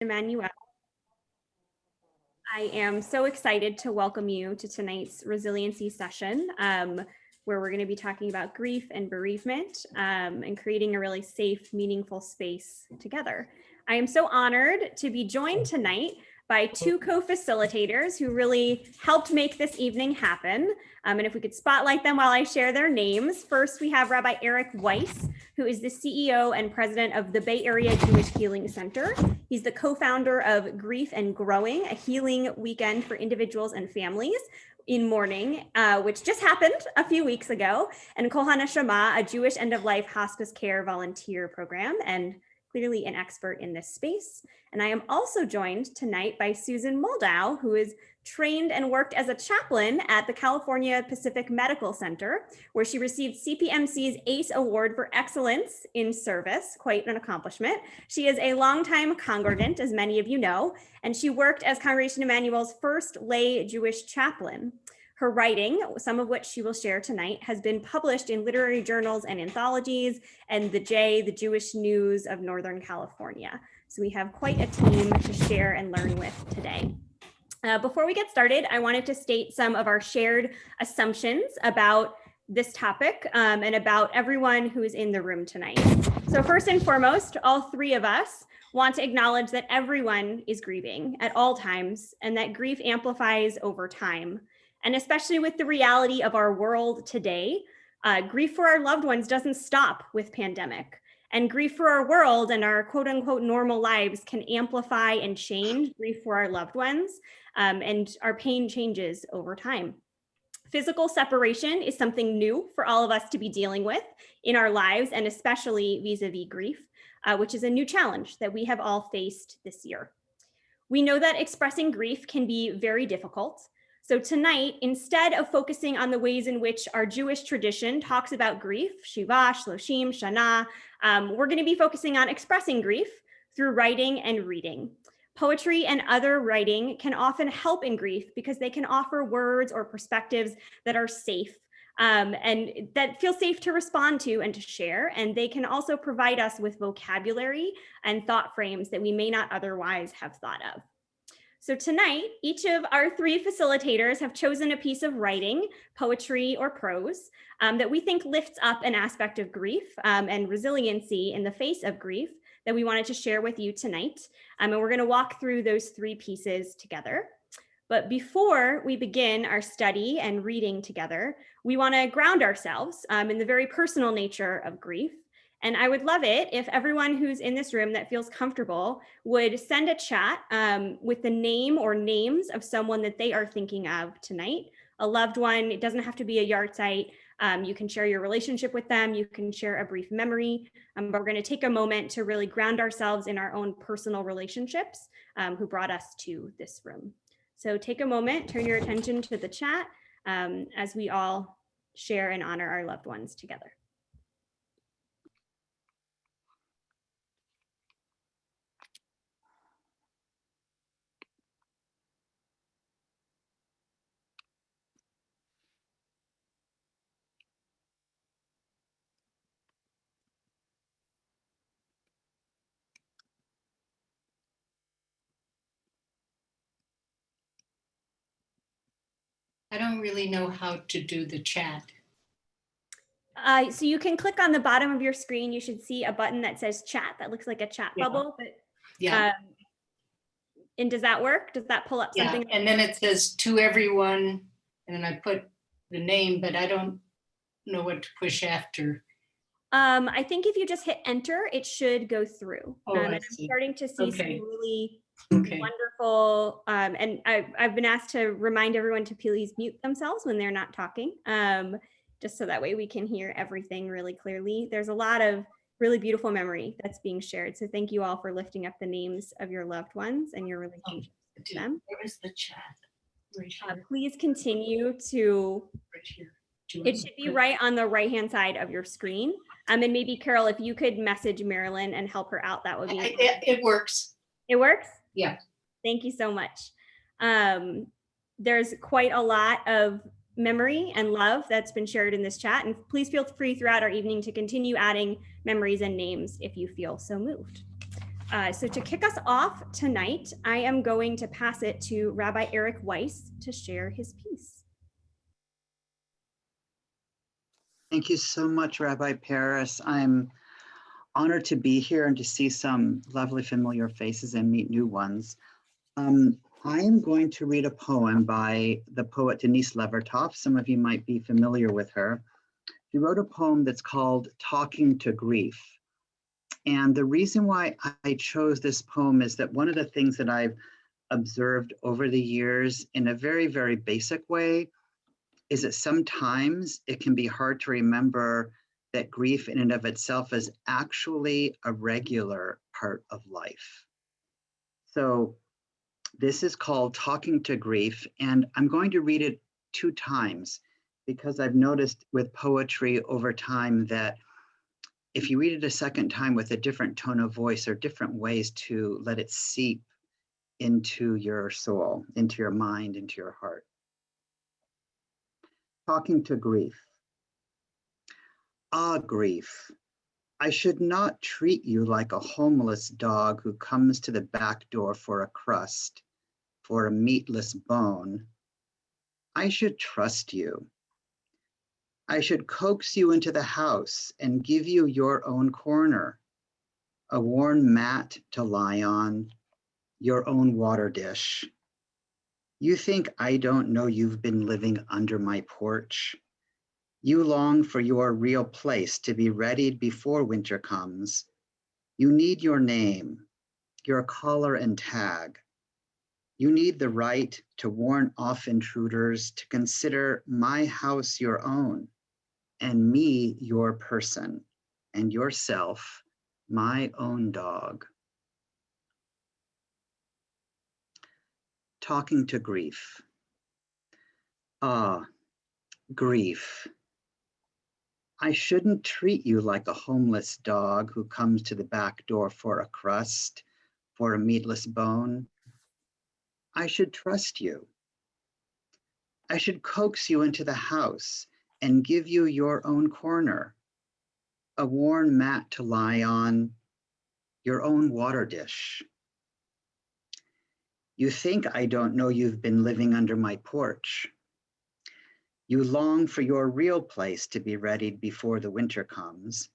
Emanu-El. I am so excited to welcome you to tonight's Resiliency session, where we're going to be talking about grief and bereavement and creating a really safe, meaningful space together. I am so honored to be joined tonight by two co-facilitators who really helped make this evening happen. And if we could spotlight them while I share their names. First, we have Rabbi Weiss, who is the CEO and president of the Bay Area Jewish Healing Center. He's the co-founder of Grief and Growing, a healing weekend for individuals and families in mourning, which just happened a few weeks ago, and Kol HaNeshama, a Jewish end-of-life hospice care volunteer program, and clearly an expert in this space. And I am also joined tonight by Susan Moldow, who is trained and worked as a chaplain at the California Pacific Medical Center, where she received CPMC's ACE Award for Excellence in Service, quite an accomplishment. She is a longtime congregant, as many of you know, and she worked as Congregation Emanu-El's first lay Jewish chaplain. Her writing, some of which she will share tonight, has been published in literary journals and anthologies, and the Jewish News of Northern California. So we have quite a team to share and learn with today. Before we get started, I wanted to state some of our shared assumptions about this topic and about everyone who is in the room tonight. So first and foremost, all three of us want to acknowledge that everyone is grieving at all times, and that grief amplifies over time. And especially with the reality of our world today, grief for our loved ones doesn't stop with pandemic. And grief for our world and our quote unquote normal lives can amplify and change grief for our loved ones, and our pain changes over time. Physical separation is something new for all of us to be dealing with in our lives, and especially vis-a-vis grief, which is a new challenge that we have all faced this year. We know that expressing grief can be very difficult. So tonight, instead of focusing on the ways in which our Jewish tradition talks about grief, Shiva, Shloshim, Shana, we're going to be focusing on expressing grief through writing and reading. Poetry and other writing can often help in grief because they can offer words or perspectives that are safe and that feel safe to respond to and to share. And they can also provide us with vocabulary and thought frames that we may not otherwise have thought of. So tonight, each of our three facilitators have chosen a piece of writing, poetry or prose, that we think lifts up an aspect of grief and resiliency in the face of grief that we wanted to share with you tonight. And we're going to walk through those three pieces together. But before we begin our study and reading together, we want to ground ourselves in the very personal nature of grief. And I would love it if everyone who's in this room that feels comfortable would send a chat with the name or names of someone that they are thinking of tonight, a loved one. It doesn't have to be a yahrzeit. You can share your relationship with them. You can share a brief memory, but we're going to take a moment to really ground ourselves in our own personal relationships who brought us to this room. So take a moment, turn your attention to the chat as we all share and honor our loved ones together. I don't really know how to do the chat. So you can click on the bottom of your screen. You should see a button that says chat that looks like a chat bubble. But, yeah. And does that work? Does that pull up something? Yeah, and then it says to everyone, and then I put the name, but I don't know what to push after. I think if you just hit enter, it should go through. Oh, and I'm starting to see some really Okay. wonderful, and I've been asked to remind everyone to please mute themselves when they're not talking, just so that way we can hear everything really clearly. There's a lot of really beautiful memory that's being shared. So thank you all for lifting up the names of your loved ones and your relationships with them. Where is the chat? Right here. Please continue to, right here. It should be right on the right-hand side of your screen. And maybe Carol, if you could message Marilyn and help her out, that would be. It works. It works? Yeah. Thank you so much. There's quite a lot of memory and love that's been shared in this chat. And please feel free throughout our evening to continue adding memories and names if you feel so moved. So to kick us off tonight, I am going to pass it to Rabbi Eric Weiss to share his piece. Thank you so much, Rabbi Paris. I'm honored to be here and to see some lovely familiar faces and meet new ones. I am going to read a poem by the poet Denise Levertov. Some of you might be familiar with her. She wrote a poem that's called Talking to Grief. And the reason why I chose this poem is that one of the things that I've observed over the years in a very, very basic way is that sometimes it can be hard to remember that grief in and of itself is actually a regular part of life. So this is called Talking to Grief, and I'm going to read it 2 times because I've noticed with poetry over time that if you read it a second time with a different tone of voice or different ways to let it seep into your soul, into your mind, into your heart. Talking to Grief. Ah, grief, I should not treat you like a homeless dog who comes to the back door for a crust, for a meatless bone. I should trust you. I should coax you into the house and give you your own corner, a worn mat to lie on, your own water dish. You think I don't know you've been living under my porch? You long for your real place to be readied before winter comes. You need your name, your collar and tag. You need the right to warn off intruders, to consider my house your own, and me your person, and yourself my own dog. Talking to Grief. Ah, grief. I shouldn't treat you like a homeless dog who comes to the back door for a crust, for a meatless bone. I should trust you. I should coax you into the house and give you your own corner, a worn mat to lie on, your own water dish. You think I don't know you've been living under my porch. You long for your real place to be readied before the winter comes.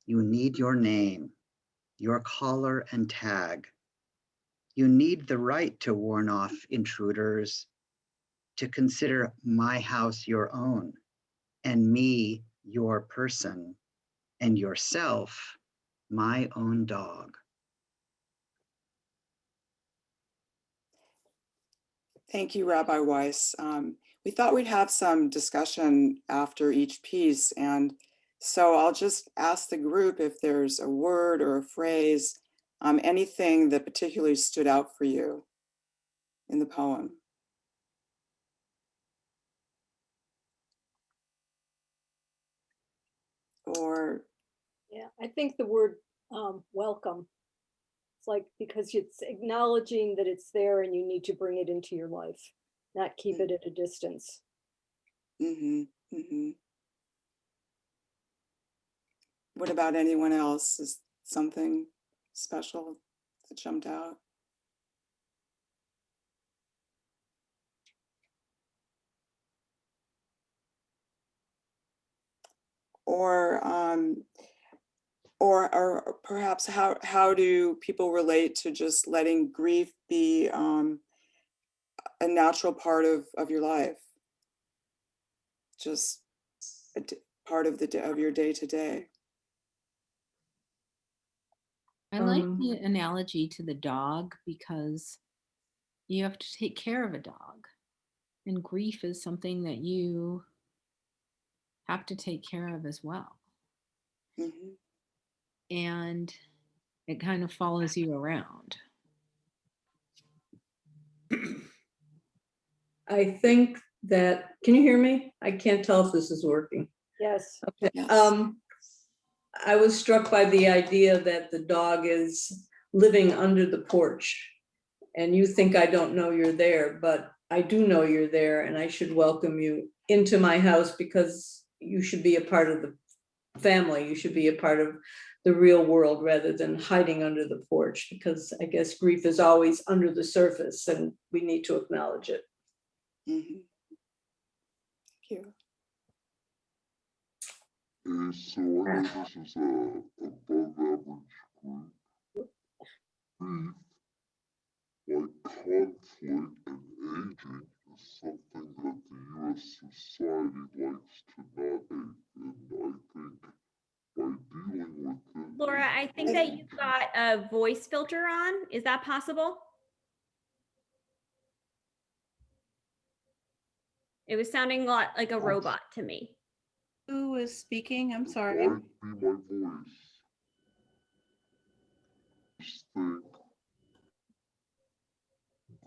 You need your name, your collar and tag. You need the right to warn off intruders, to consider my house your own, and me your person, and yourself my own dog. Thank you, Rabbi Weiss. We thought we'd have some discussion after each piece, and so I'll just ask the group if there's a word or a phrase, anything that particularly stood out for you in the poem. Or yeah, I think the word welcome. It's like, because it's acknowledging that it's there and you need to bring it into your life, not keep it at a distance. What about anyone else? Is something special that jumped out? Or perhaps how do people relate to just letting grief be a natural part of your life, just a part of your day to day? I like the analogy to the dog because you have to take care of a dog, and grief is something that you have to take care of as well. And it kind of follows you around. I think that, can you hear me? I can't tell if this is working. Yes. Okay. Yes. I was struck by the idea that the dog is living under the porch, and you think I don't know you're there, but I do know you're there, and I should welcome you into my house because you should be a part of the family. You should be a part of the real world rather than hiding under the porch, because I guess grief is always under the surface and we need to acknowledge it. Mhm. Thank you. So I know this is a above average group. Grief, like conflict and aging, is something that the U.S. society likes to not hate. And I think by dealing with it. Laura, I think that you've got a voice filter on. Is that possible? It was sounding a lot like a robot to me. Who was speaking? I'm sorry. It might be my voice. Just think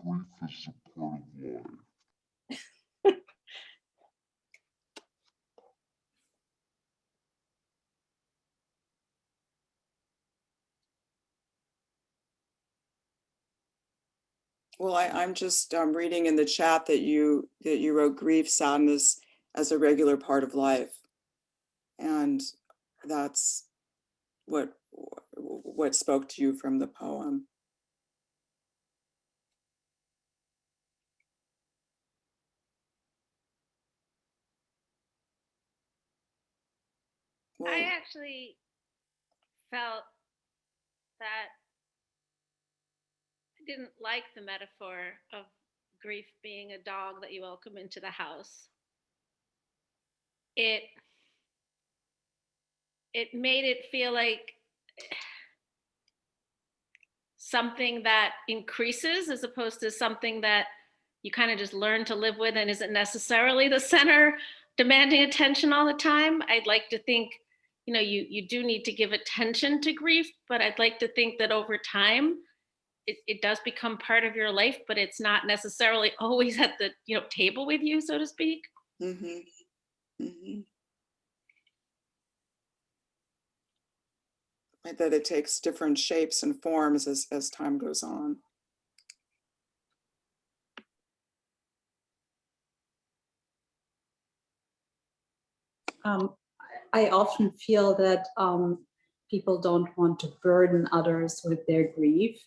grief is a part of life. Well, I'm just reading in the chat that you wrote grief, sadness as a regular part of life, and that's what spoke to you from the poem. Well, I actually felt that I didn't like the metaphor of grief being a dog that you welcome into the house. It made it feel like something that increases as opposed to something that you kind of just learn to live with and isn't necessarily the center demanding attention all the time. I'd like to think, you know, you do need to give attention to grief, but I'd like to think that over time, it does become part of your life, but it's not necessarily always at the table with you, so to speak. Mm-hmm. Mm-hmm. That it takes different shapes and forms as time goes on. I often feel that people don't want to burden others with their grief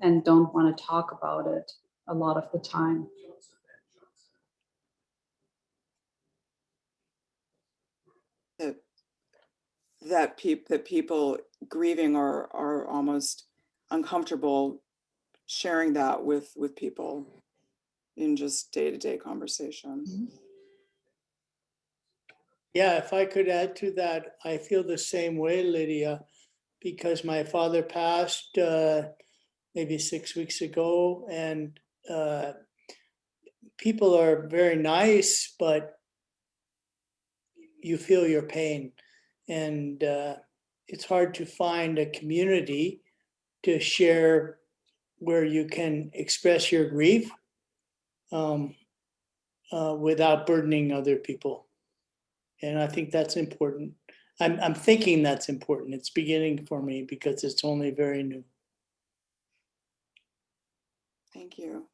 and don't want to talk about it a lot of the time. That people grieving are almost uncomfortable sharing that with people in just day-to-day conversation. Mm-hmm. Yeah, if I could add to that, I feel the same way, Lydia, because my father passed maybe 6 weeks ago, and people are very nice, but you feel your pain. And it's hard to find a community to share where you can express your grief without burdening other people. And I think that's important. I'm thinking that's important. It's beginning for me because it's only very new. Thank you.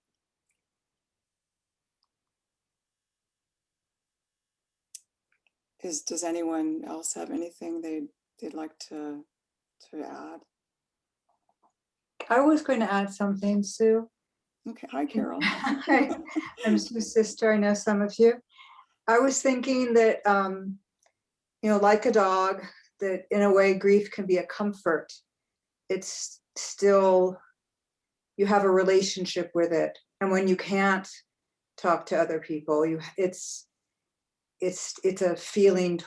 Does anyone else have anything they'd like to add? I was going to add something, Sue. Okay, hi, Carol. I'm Sue's sister. I know some of you. I was thinking that, like a dog, that in a way grief can be a comfort. It's still, you have a relationship with it. And when you can't talk to other people, it's a feeling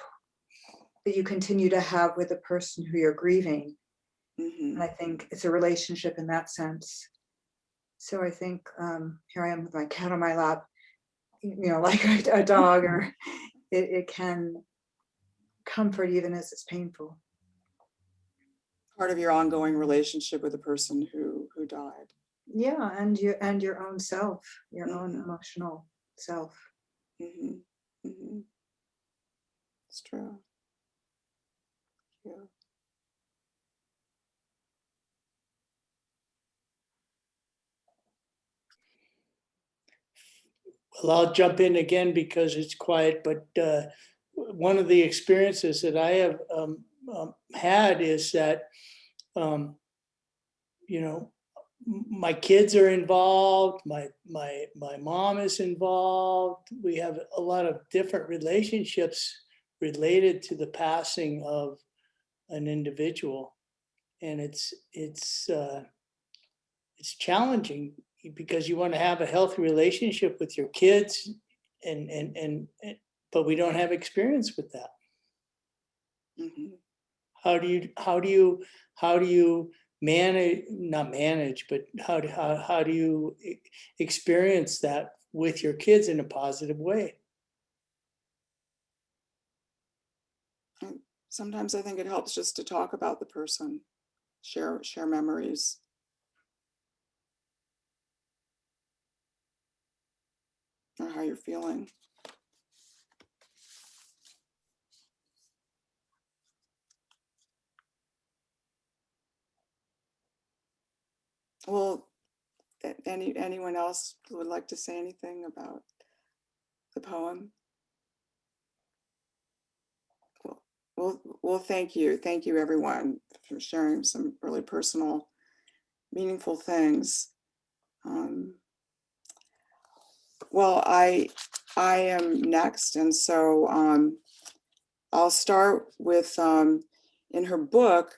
that you continue to have with the person who you're grieving. Mm-hmm. And I think it's a relationship in that sense. So I think here I am with my cat on my lap, like a dog, or it can comfort even as it's painful. Part of your ongoing relationship with the person who died. Yeah, and your own self, your own emotional self. Mm-hmm. Mm-hmm. It's true. Yeah. Well, I'll jump in again because it's quiet, but one of the experiences that I have had is that, you know, my kids are involved, my mom is involved. We have a lot of different relationships related to the passing of an individual, and it's challenging because you want to have a healthy relationship with your kids, and but we don't have experience with that. Mhm. How do you manage, not manage, but how do you experience that with your kids in a positive way? Sometimes I think it helps just to talk about the person, share memories. Or how you're feeling. Well, anyone else would like to say anything about the poem? Well, thank you everyone for sharing some really personal, meaningful things. Well, I am next, and so I'll start with, in her book,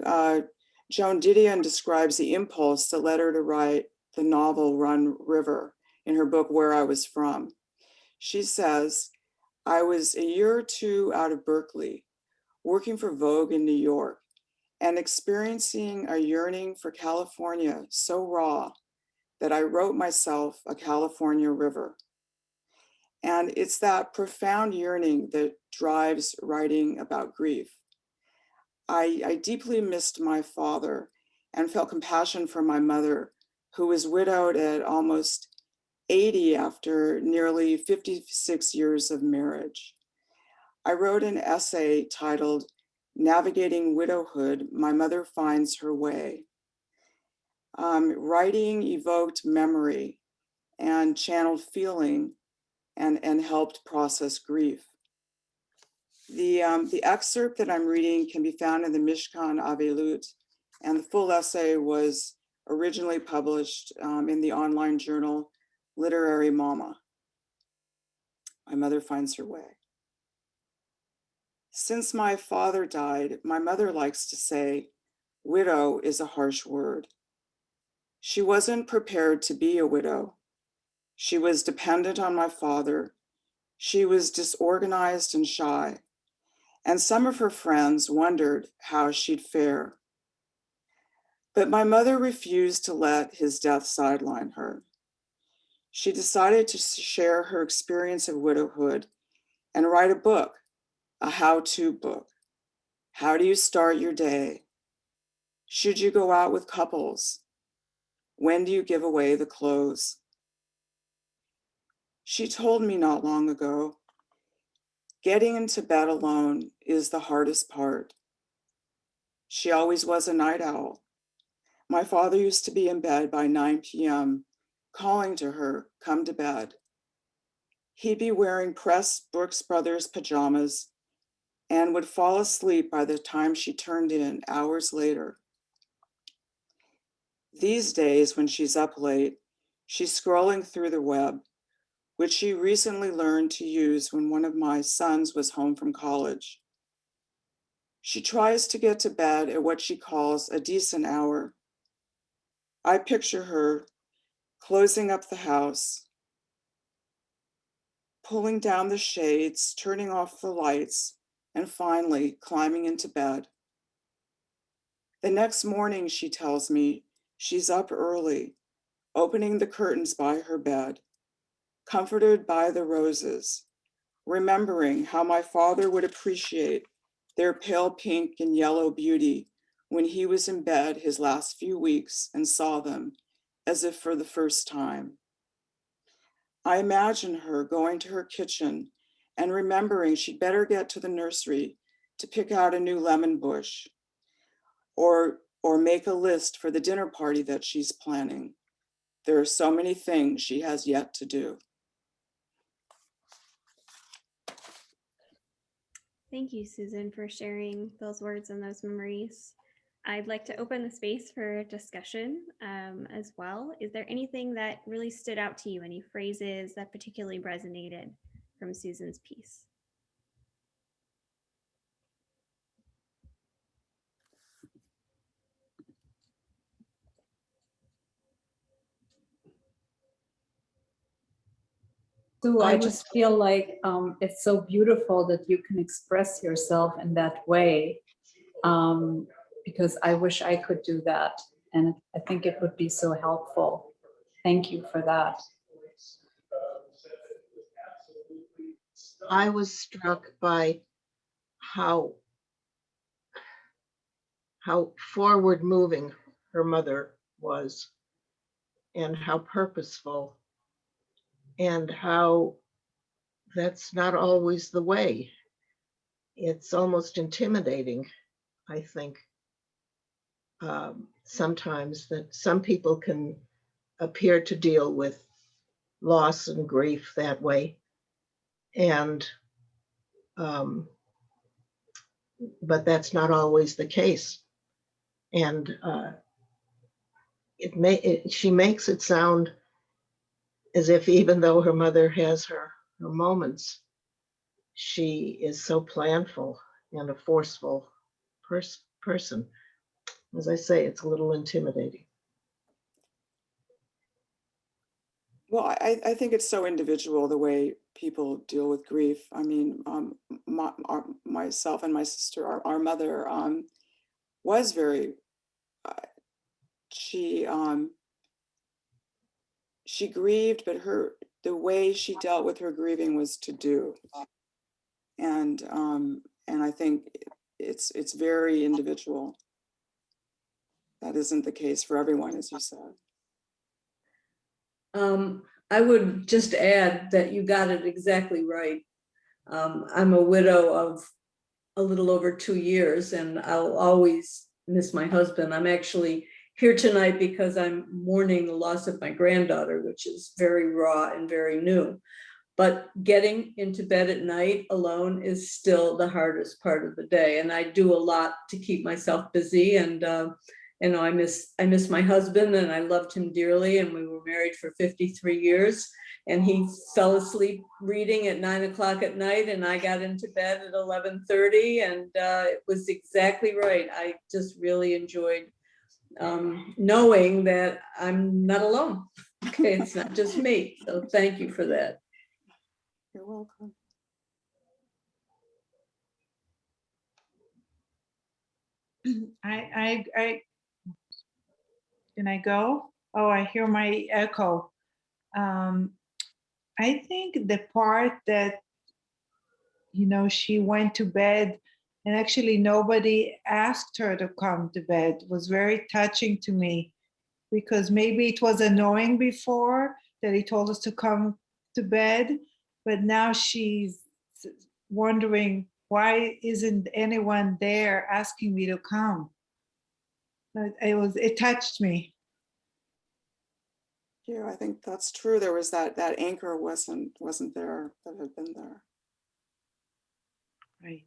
Joan Didion describes the impulse that led her to write the novel Run River in her book Where I Was From. She says, I was a year or two out of Berkeley, working for Vogue in New York, and experiencing a yearning for California so raw that I wrote myself a California river. And it's that profound yearning that drives writing about grief. I deeply missed my father and felt compassion for my mother, who was widowed at almost 80 after nearly 56 years of marriage. I wrote an essay titled Navigating Widowhood, My Mother Finds Her Way. Writing evoked memory and channeled feeling and helped process grief. The excerpt that I'm reading can be found in the Mishkan Avelut, and the full essay was originally published in the online journal Literary Mama. My Mother Finds Her Way. Since my father died, my mother likes to say, widow is a harsh word. She wasn't prepared to be a widow. She was dependent on my father. She was disorganized and shy, and some of her friends wondered how she'd fare. But my mother refused to let his death sideline her. She decided to share her experience of widowhood and write a book, a how-to book. How do you start your day? Should you go out with couples? When do you give away the clothes? She told me not long ago, getting into bed alone is the hardest part. She always was a night owl. My father used to be in bed by 9 p.m., calling to her, come to bed. He'd be wearing pressed Brooks Brothers pajamas and would fall asleep by the time she turned in hours later. These days, when she's up late, she's scrolling through the web, which she recently learned to use when one of my sons was home from college. She tries to get to bed at what she calls a decent hour. I picture her closing up the house, pulling down the shades, turning off the lights, and finally climbing into bed. The next morning, she tells me, she's up early, opening the curtains by her bed, comforted by the roses, remembering how my father would appreciate their pale pink and yellow beauty when he was in bed his last few weeks and saw them as if for the first time. I imagine her going to her kitchen and remembering she'd better get to the nursery to pick out a new lemon bush or make a list for the dinner party that she's planning. There are so many things she has yet to do. Thank you, Susan, for sharing those words and those memories. I'd like to open the space for discussion as well. Is there anything that really stood out to you? Any phrases that particularly resonated from Susan's piece? I just feel like it's so beautiful that you can express yourself in that way, because I wish I could do that. And I think it would be so helpful. Thank you for that. I was struck by how forward moving her mother was, and how purposeful, and how that's not always the way. It's almost intimidating, I think, sometimes, that some people can appear to deal with loss and grief that way. And but that's not always the case. And she makes it sound as if, even though her mother has her moments, she is so planful and a forceful person. As I say, it's a little intimidating. Well, I think it's so individual the way people deal with grief. I mean, myself and my sister, our mother was very, she grieved, but the way she dealt with her grieving was to do. And I think it's very individual. That isn't the case for everyone, as you said. I would just add that you got it exactly right. I'm a widow of a little over 2 years, and I'll always miss my husband. I'm actually here tonight because I'm mourning the loss of my granddaughter, which is very raw and very new. But getting into bed at night alone is still the hardest part of the day. And I do a lot to keep myself busy. And you know, I miss my husband, and I loved him dearly, and we were married for 53 years. And he fell asleep reading at 9 o'clock at night, and I got into bed at 11:30, and it was exactly right. I just really enjoyed knowing that I'm not alone. Okay, it's not just me. So thank you for that. You're welcome. I can I go? Oh, I hear my echo. I think the part that, you know, she went to bed and actually nobody asked her to come to bed was very touching to me, because maybe it was annoying before that he told us to come to bed, but now she's wondering, why isn't anyone there asking me to come? It touched me. Yeah, I think that's true. There was that anchor wasn't there, that had been there. Right.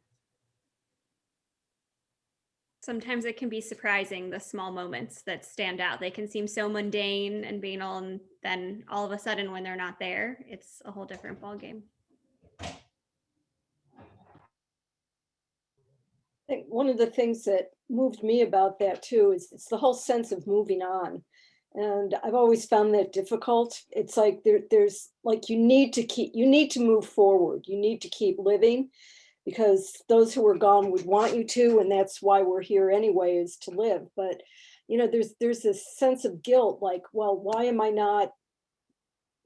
Sometimes it can be surprising, the small moments that stand out. They can seem so mundane and banal, and then all of a sudden when they're not there, it's a whole different ballgame. I think one of the things that moved me about that too is it's the whole sense of moving on. And I've always found that difficult. It's like there's like you need to move forward. You need to keep living, because those who are gone would want you to, and that's why we're here anyway, is to live. But you know, there's this sense of guilt, like, well, why am I not,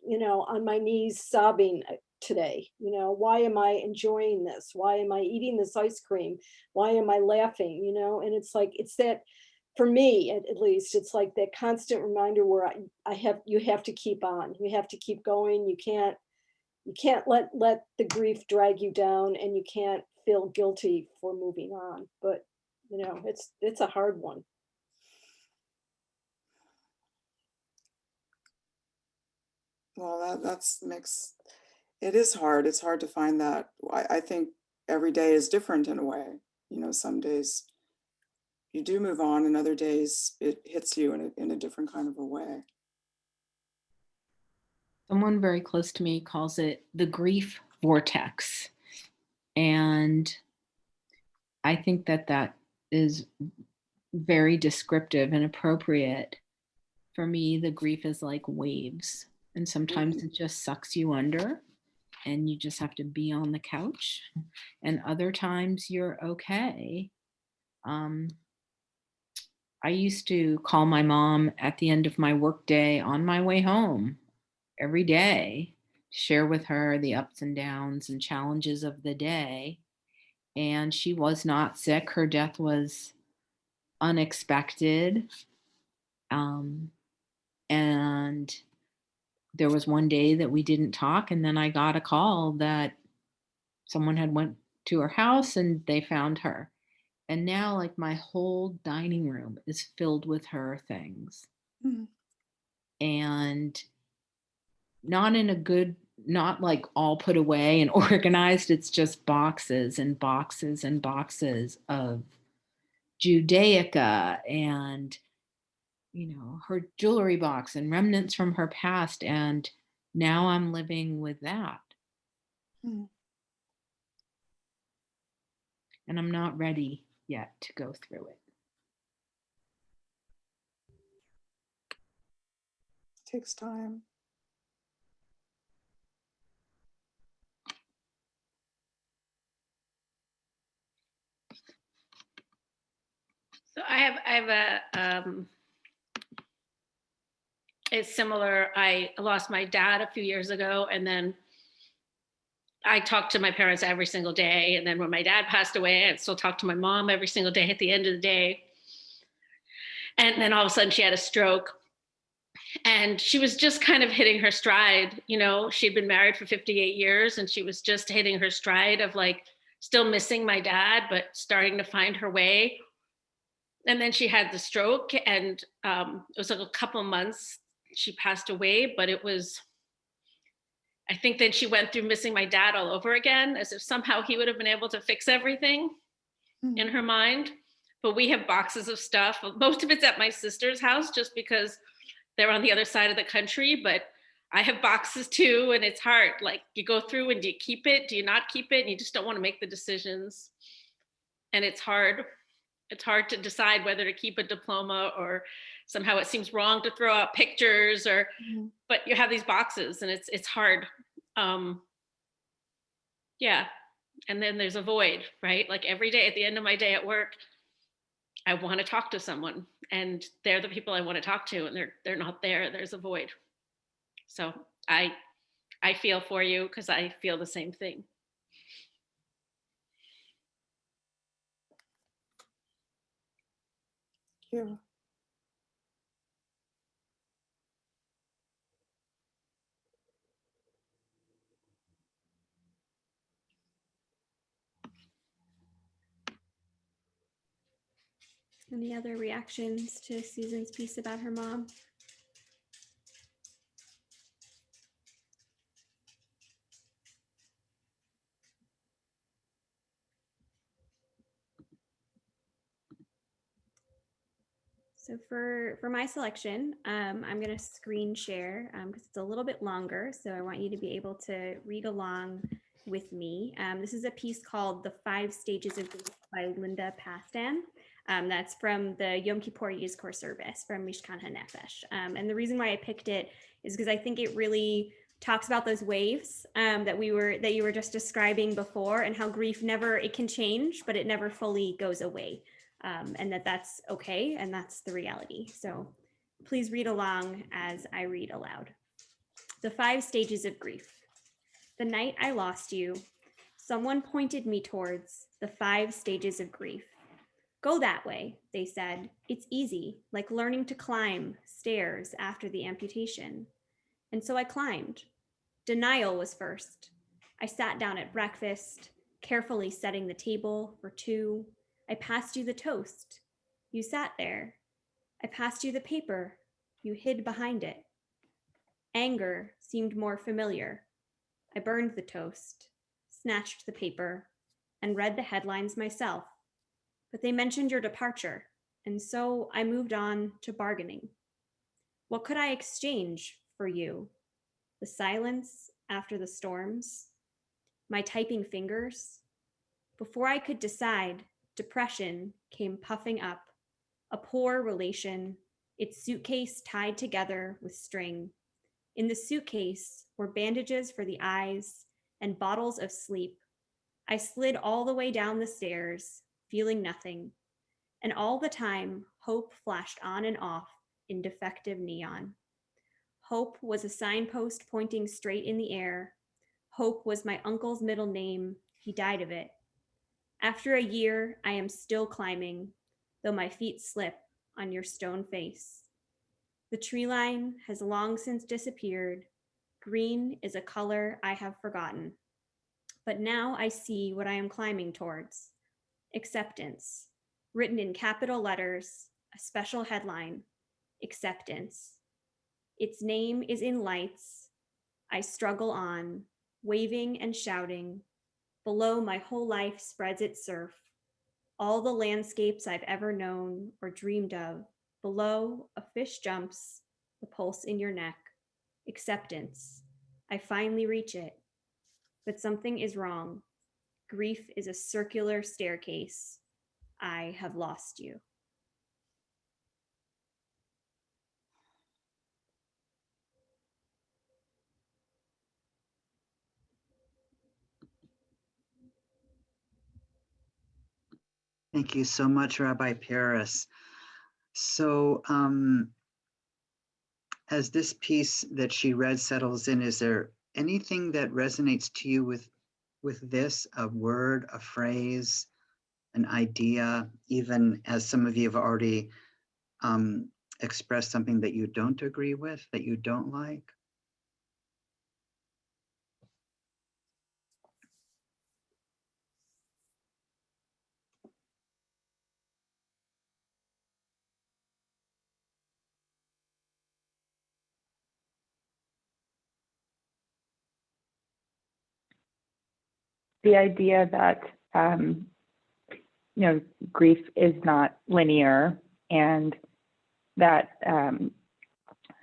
you know, on my knees sobbing today? You know, why am I enjoying this? Why am I eating this ice cream? Why am I laughing? You know, and it's like, it's that, for me at least, it's like that constant reminder where you have to keep on. You have to keep going. You can't let the grief drag you down, and you can't feel guilty for moving on. But you know, it's a hard one. Well, that's makes it is hard. It's hard to find that. I think every day is different in a way. You know, some days you do move on, and other days it hits you in a different kind of a way. Someone very close to me calls it the grief vortex. And I think that that is very descriptive and appropriate. For me, the grief is like waves, and sometimes it just sucks you under and you just have to be on the couch, and other times you're okay. I used to call my mom at the end of my workday on my way home every day, share with her the ups and downs and challenges of the day. And she was not sick. Her death was unexpected. And there was one day that we didn't talk, and then I got a call that someone had went to her house and they found her. And now, like, my whole dining room is filled with her things. And not in a good, not like all put away and organized. It's just boxes and boxes and boxes of Judaica and, you know, her jewelry box and remnants from her past. And now I'm living with that. And I'm not ready yet to go through it. Takes time. So I have a, it's similar. I lost my dad a few years ago, and then I talked to my parents every single day. And then when my dad passed away, I still talked to my mom every single day at the end of the day. And then all of a sudden she had a stroke, and she was just kind of hitting her stride. You know, she'd been married for 58 years and she was just hitting her stride of like still missing my dad, but starting to find her way. And then she had the stroke, and it was like a couple months she passed away, but it was, I think then she went through missing my dad all over again, as if somehow he would have been able to fix everything in her mind. But we have boxes of stuff. Most of it's at my sister's house just because they're on the other side of the country, but I have boxes too, and it's hard. Like, you go through and do you keep it? Do you not keep it? And you just don't want to make the decisions. And it's hard. It's hard to decide whether to keep a diploma, or somehow it seems wrong to throw out pictures, or, but you have these boxes and it's hard. Yeah. And then there's a void, right? Like every day at the end of my day at work, I want to talk to someone, and they're the people I want to talk to, and they're not there. There's a void. So I feel for you, because I feel the same thing. Yeah. Any other reactions to Susan's piece about her mom? So for my selection, I'm going to screen share because it's a little bit longer. So I want you to be able to read along with me. This is a piece called The 5 Stages of Grief by Linda Pastan. That's from the Yom Kippur Yizkor service from Mishkan HaNefesh. And the reason why I picked it is because I think it really talks about those waves that you were just describing before, and how grief it can change, but it never fully goes away. And that's okay, and that's the reality. So please read along as I read aloud. The 5 Stages of Grief. The night I lost you, someone pointed me towards the 5 stages of grief. Go that way, they said. It's easy, like learning to climb stairs after the amputation. And so I climbed. Denial was first. I sat down at breakfast, carefully setting the table for 2. I passed you the toast. You sat there. I passed you the paper. You hid behind it. Anger seemed more familiar. I burned the toast, snatched the paper, and read the headlines myself, but they mentioned your departure, and so I moved on to bargaining. What could I exchange for you? The silence after the storms? My typing fingers? Before I could decide, depression came puffing up, a poor relation, its suitcase tied together with string. In the suitcase were bandages for the eyes and bottles of sleep. I slid all the way down the stairs, feeling nothing. And all the time, hope flashed on and off in defective neon. Hope was a signpost pointing straight in the air. Hope was my uncle's middle name. He died of it. After a year, I am still climbing, though my feet slip on your stone face. The tree line has long since disappeared. Green is a color I have forgotten. But now I see what I am climbing towards. Acceptance, written in capital letters, a special headline, acceptance. Its name is in lights. I struggle on, waving and shouting. Below, my whole life spreads its surf. All the landscapes I've ever known or dreamed of. Below, a fish jumps, the pulse in your neck. Acceptance. I finally reach it. But something is wrong. Grief is a circular staircase. I have lost you. Thank you so much, Rabbi Paris. So as this piece that she read settles in, is there anything that resonates to you with this, a word, a phrase, an idea, even as some of you have already expressed something that you don't agree with, that you don't like? The idea that grief is not linear, and that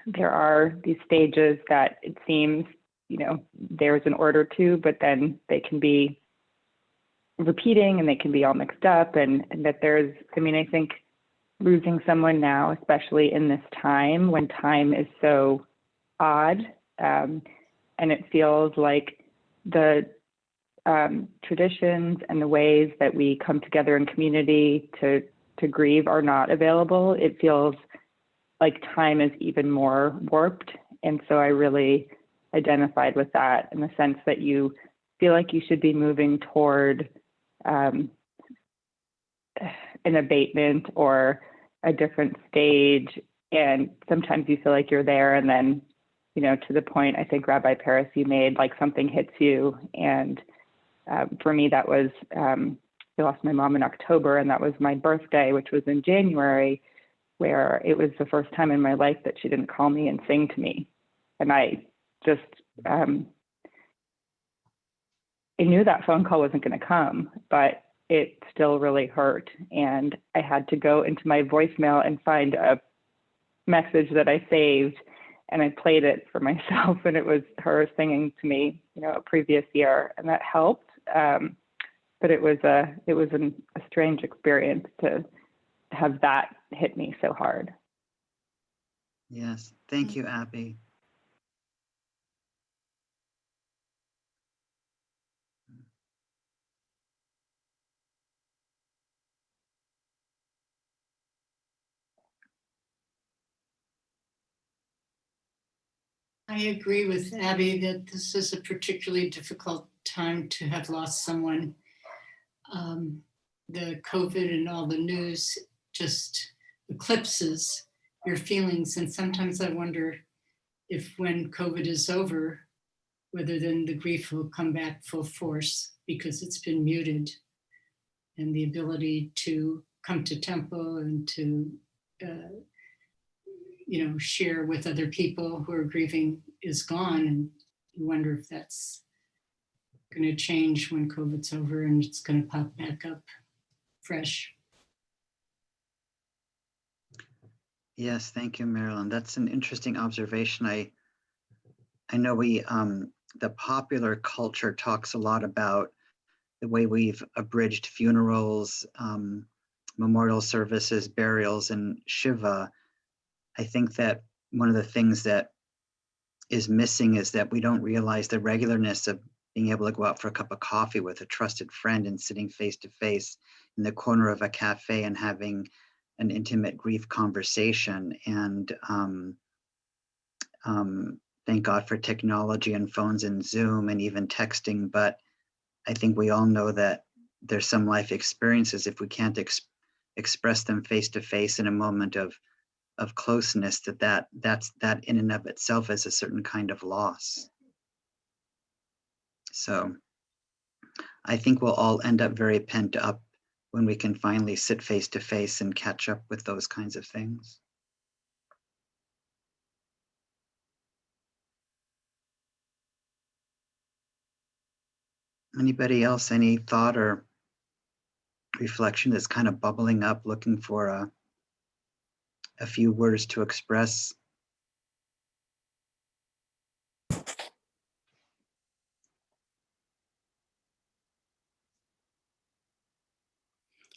there are these stages that it seems there's an order to, but then they can be repeating and they can be all mixed up, and that there's, I think losing someone now, especially in this time when time is so odd, and it feels like the traditions and the ways that we come together in community to grieve are not available. It feels like time is even more warped. And so I really identified with that, in the sense that you feel like you should be moving toward an abatement or a different stage. And sometimes you feel like you're there, and then, to the point I think Rabbi Paris you made, like something hits you. And for me, that was, I lost my mom in October, and that was my birthday, which was in January, where it was the first time in my life that she didn't call me and sing to me. And I just, I knew that phone call wasn't going to come, but it still really hurt. And I had to go into my voicemail and find a message that I saved, and I played it for myself, and it was her singing to me, a previous year, and that helped. But it was a strange experience to have that hit me so hard. Yes, thank you, Abby. I agree with Abby that this is a particularly difficult time to have lost someone. The COVID and all the news just eclipses your feelings. And sometimes I wonder if when COVID is over, whether then the grief will come back full force, because it's been muted, and the ability to come to temple and to share with other people who are grieving is gone. And you wonder if that's going to change when COVID's over and it's going to pop back up fresh. Yes, thank you, Marilyn. That's an interesting observation. I know the popular culture talks a lot about the way we've abridged funerals, memorial services, burials, and Shiva. I think that one of the things that is missing is that we don't realize the regularness of being able to go out for a cup of coffee with a trusted friend and sitting face to face in the corner of a cafe and having an intimate grief conversation. And thank God for technology and phones and Zoom and even texting. But I think we all know that there's some life experiences, if we can't express them face to face in a moment of closeness, that in and of itself is a certain kind of loss. So I think we'll all end up very pent up when we can finally sit face to face and catch up with those kinds of things. Anybody else, any thought or reflection that's kind of bubbling up, looking for a few words to express?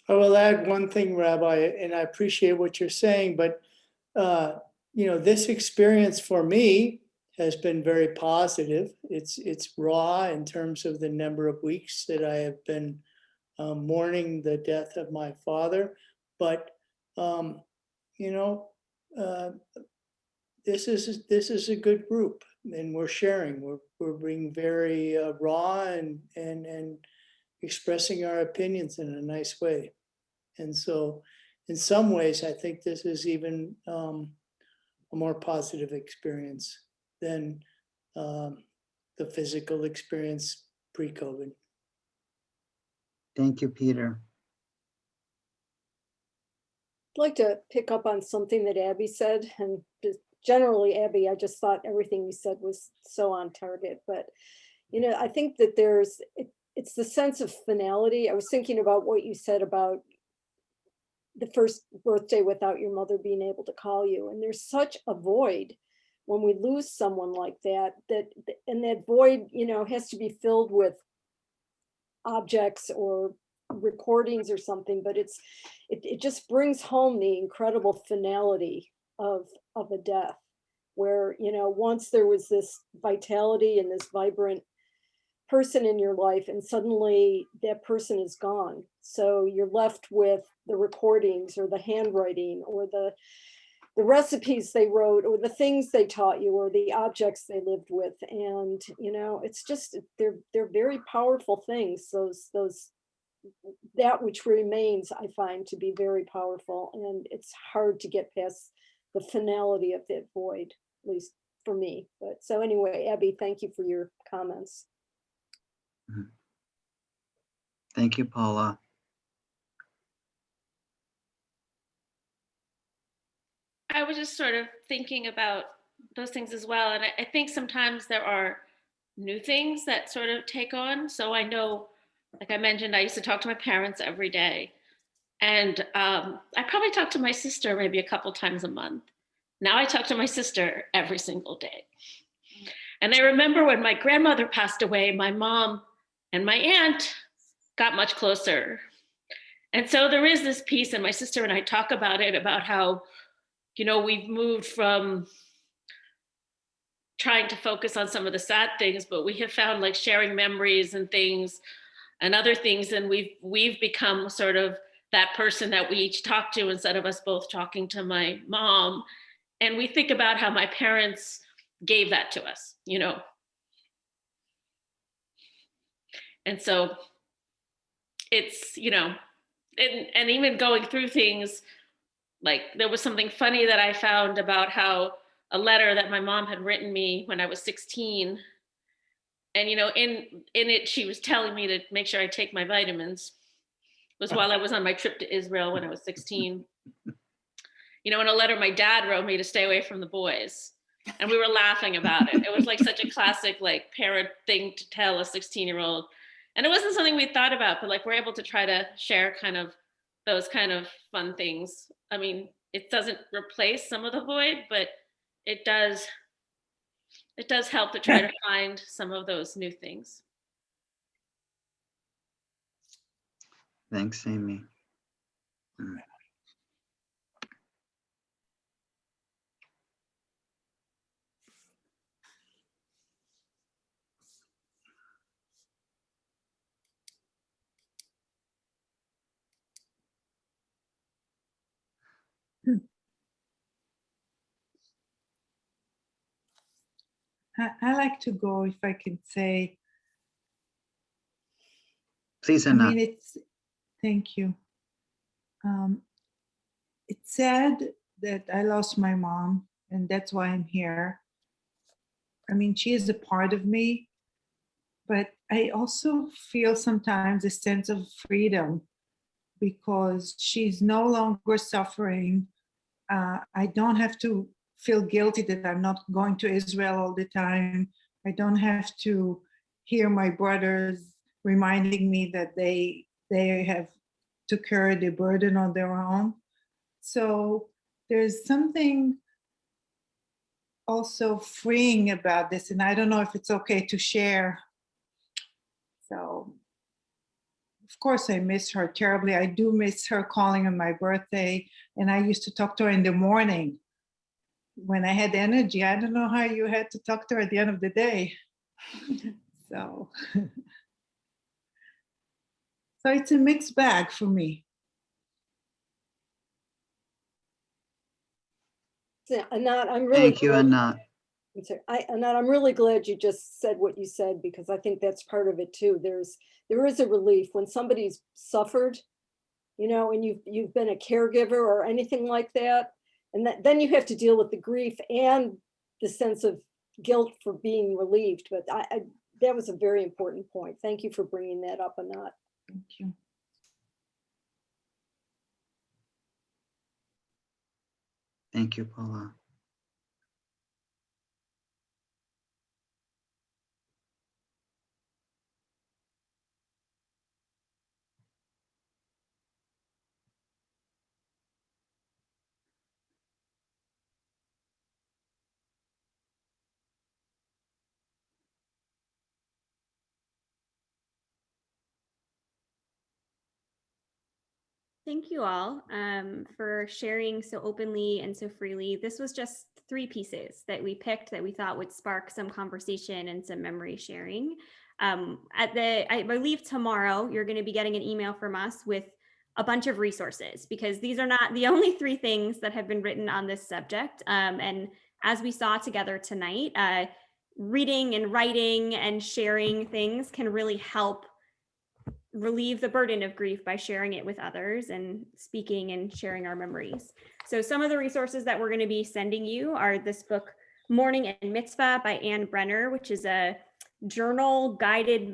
I will add one thing, Rabbi, and I appreciate what you're saying, but this experience for me has been very positive. It's raw in terms of the number of weeks that I have been mourning the death of my father, but this is a good group, and we're sharing. We're being very raw and expressing our opinions in a nice way. And so in some ways, I think this is even a more positive experience than the physical experience pre-COVID. Thank you, Peter. I'd like to pick up on something that Abby said, and generally, Abby, I just thought everything you said was so on target, but I think that it's the sense of finality. I was thinking about what you said about the first birthday without your mother being able to call you. And there's such a void when we lose someone like that, and that void, has to be filled with objects or recordings or something, but it just brings home the incredible finality of a death, where, once there was this vitality and this vibrant person in your life, and suddenly that person is gone. So you're left with the recordings or the handwriting or the recipes they wrote or the things they taught you or the objects they lived with. And, it's just, they're very powerful things. That which remains, I find to be very powerful, and it's hard to get past the finality of that void, at least for me. But so anyway, Abby, thank you for your comments. Thank you, Paula. I was just sort of thinking about those things as well. And I think sometimes there are new things that sort of take on. So I know, like I mentioned, I used to talk to my parents every day. And I probably talk to my sister maybe a couple times a month. Now I talk to my sister every single day. And I remember when my grandmother passed away, my mom and my aunt got much closer. And so there is this piece, and my sister and I talk about it, about how, we've moved from trying to focus on some of the sad things, but we have found like sharing memories and things and other things. And we've become sort of that person that we each talk to instead of us both talking to my mom. And we think about how my parents gave that to us, And so it's, and even going through things, like there was something funny that I found about how a letter that my mom had written me when I was 16. And, in it, she was telling me to make sure I take my vitamins. It was while I was on my trip to Israel when I was 16. In a letter my dad wrote me to stay away from the boys. And we were laughing about it. It was like such a classic, like parent thing to tell a 16-year-old. And it wasn't something we thought about, but like we're able to try to share kind of those kind of fun things. I mean, it doesn't replace some of the void, but it does help to try to find some of those new things. Thanks, Amy. I like to go, if I can say. Please, I Anna. mean, thank you. It's sad that I lost my mom, and that's why I'm here. I mean, she is a part of me, but I also feel sometimes a sense of freedom because she's no longer suffering. I don't have to feel guilty that I'm not going to Israel all the time. I don't have to hear my brothers reminding me that they have to carry the burden on their own. So there's something also freeing about this, and I don't know if it's okay to share. So, of course, I miss her terribly. I do miss her calling on my birthday, and I used to talk to her in the morning when I had energy. I don't know how you had to talk to her at the end of the day. So, so it's a mixed bag for me. Anat, I'm really Thank you, Anat. Anat, I'm really glad you just said what you said, because I think that's part of it too. There is a relief when somebody's suffered, you know, and you've been a caregiver or anything like that, and then you have to deal with the grief and the sense of guilt for being relieved. But that was a very important point. Thank you for bringing that up, Anat. Thank you. Thank you, Paula. Thank you all for sharing so openly and so freely. This was just 3 pieces that we picked that we thought would spark some conversation and some memory sharing. I believe tomorrow you're going to be getting an email from us with a bunch of resources, because these are not the only 3 things that have been written on this subject. And as we saw together tonight, reading and writing and sharing things can really help relieve the burden of grief by sharing it with others and speaking and sharing our memories. So some of the resources that we're going to be sending you are this book, Mourning and Mitzvah by Anne Brenner, which is a journal guided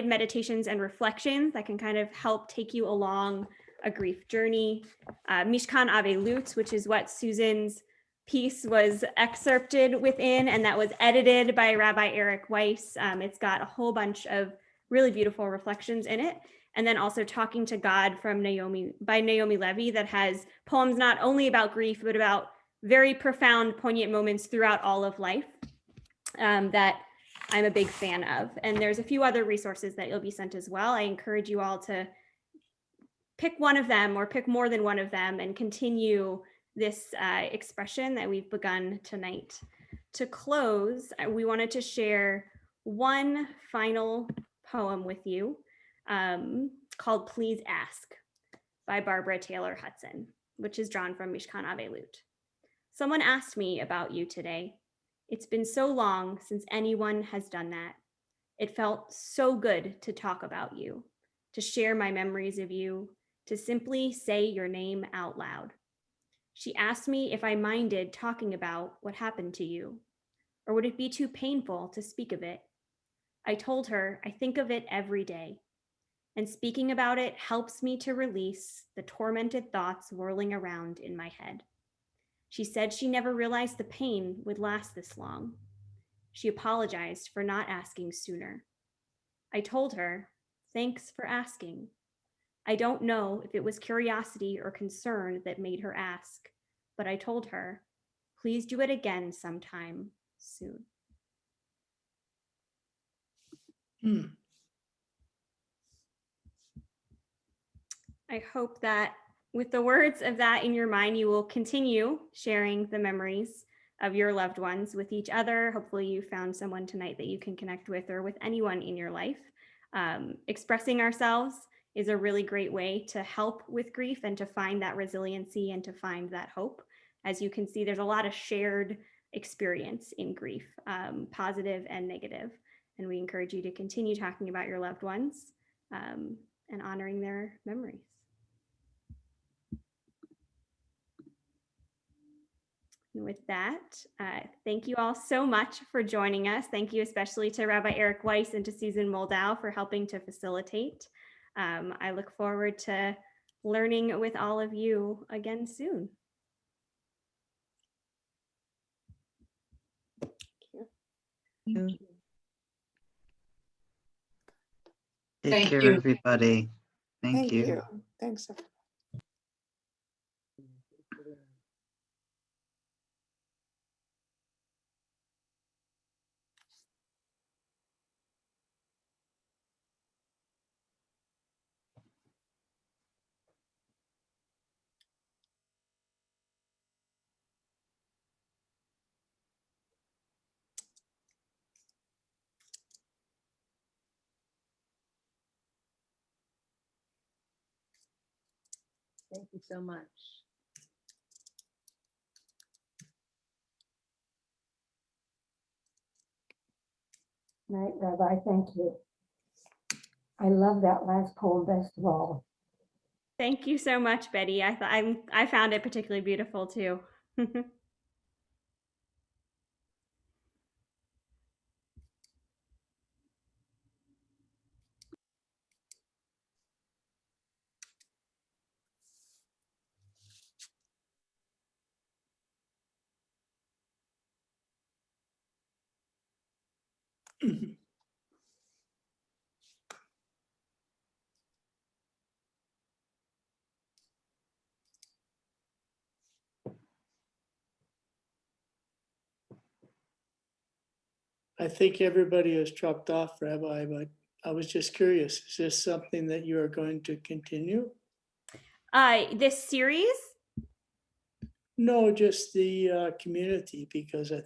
meditations and reflections that can kind of help take you along a grief journey. Mishkan Avelut, which is what Susan's piece was excerpted within, and that was edited by Rabbi Eric Weiss. It's got a whole bunch of really beautiful reflections in it. And then also Talking to God by Naomi Levy, that has poems not only about grief, but about very profound, poignant moments throughout all of life that I'm a big fan of. And there's a few other resources that you'll be sent as well. I encourage you all to pick one of them or pick more than one of them and continue this expression that we've begun tonight. To close, we wanted to share one final poem with you called Please Ask by Barbara Taylor Hudson, which is drawn from Mishkan Avelut. Someone asked me about you today. It's been so long since anyone has done that. It felt so good to talk about you, to share my memories of you, to simply say your name out loud. She asked me if I minded talking about what happened to you, or would it be too painful to speak of it? I told her I think of it every day, and speaking about it helps me to release the tormented thoughts whirling around in my head. She said she never realized the pain would last this long. She apologized for not asking sooner. I told her, thanks for asking. I don't know if it was curiosity or concern that made her ask, but I told her, please do it again sometime soon. I hope that with the words of that in your mind, you will continue sharing the memories of your loved ones with each other. Hopefully you found someone tonight that you can connect with, or with anyone in your life. Expressing ourselves is a really great way to help with grief and to find that resiliency and to find that hope. As you can see, there's a lot of shared experience in grief, positive and negative. And we encourage you to continue talking about your loved ones and honoring their memories. And with that, thank you all so much for joining us. Thank you especially to Rabbi Eric Weiss and to Susan Moldow for helping to facilitate. I look forward to learning with all of you again soon. Take care, everybody. Thank you. Thanks. Thank you so much. Night, Rabbi, thank you. I love that last poem best of all. Thank you so much, Betty. I found it particularly beautiful too. I think everybody has dropped off, Rabbi, but I was just curious, is this something that you are going to continue? This series? No, just the community, because I